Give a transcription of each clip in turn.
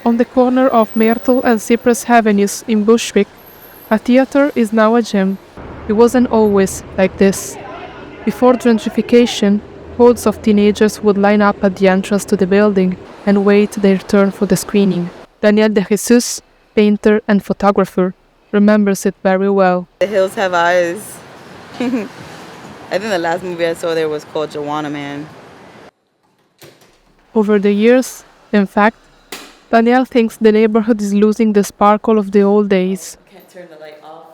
On the corner of Myrtle and Cypress Avenues in Bushwick, a theater is now a gym. It wasn't always like this. Before gentrification, hordes of teenagers would line up at the entrance to the building and wait their turn for the screening. Danielle De Jesus, painter and photographer, remembers it very well. The hills have eyes. I think the last movie I saw there was called Joanna Man. Over the years, in fact, Danielle thinks the neighborhood is losing the sparkle of the old days. Can't turn the light off.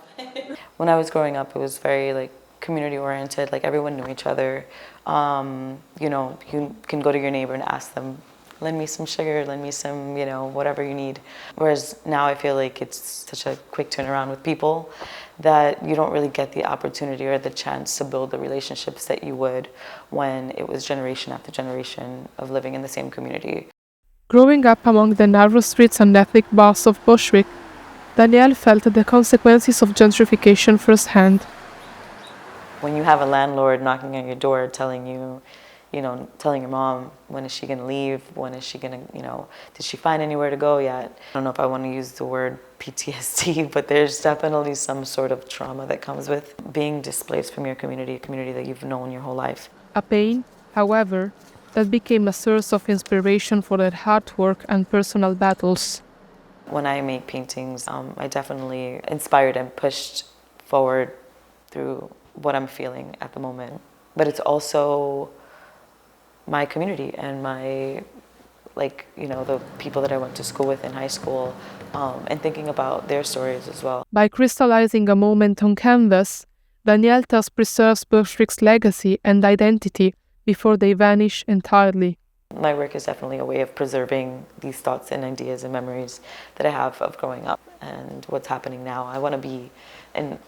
When I was growing up, it was very community oriented. Everyone knew each other. You can go to your neighbor and ask them, lend me some sugar, lend me some, whatever you need. Whereas now I feel like it's such a quick turnaround with people that you don't really get the opportunity or the chance to build the relationships that you would when it was generation after generation of living in the same community. Growing up among the narrow streets and ethnic bars of Bushwick, Danielle felt the consequences of gentrification firsthand. When you have a landlord knocking on your door telling you, telling your mom, when is she going to leave? When is she going to, did she find anywhere to go yet? I don't know if I want to use the word PTSD, but there's definitely some sort of trauma that comes with being displaced from your community, a community that you've known your whole life. A pain, however, that became a source of inspiration for their hard work and personal battles. When I make paintings, I definitely inspired and pushed forward through what I'm feeling at the moment. But it's also my community and my, the people that I went to school with in high school, and thinking about their stories as well. By crystallizing a moment on canvas, Danielle thus preserves Bushwick's legacy and identity before they vanish entirely. My work is definitely a way of preserving these thoughts and ideas and memories that I have of growing up and what's happening now. I want to be an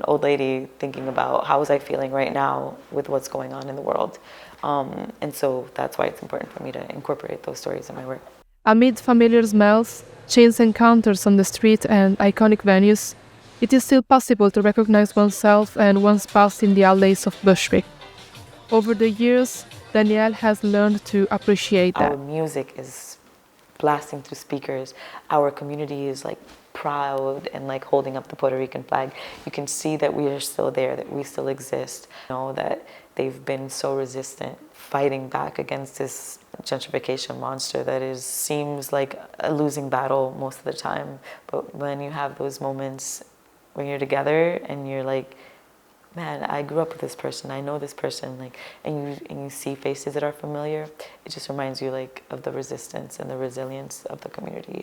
old lady thinking about how was I feeling right now with what's going on in the world. And so that's why it's important for me to incorporate those stories in my work. Amid familiar smells, chance encounters on the street and iconic venues, it is still possible to recognize oneself and one's past in the alleys of Bushwick. Over the years, Danielle has learned to appreciate that. Our music is blasting through speakers. Our community is proud and holding up the Puerto Rican flag. You can see that we are still there, that we still exist. That they've been so resistant, fighting back against this gentrification monster that seems like a losing battle most of the time. But when you have those moments when you're together and you're man, I grew up with this person, I know this person, and you see faces that are familiar, it just reminds you of the resistance and the resilience of the community.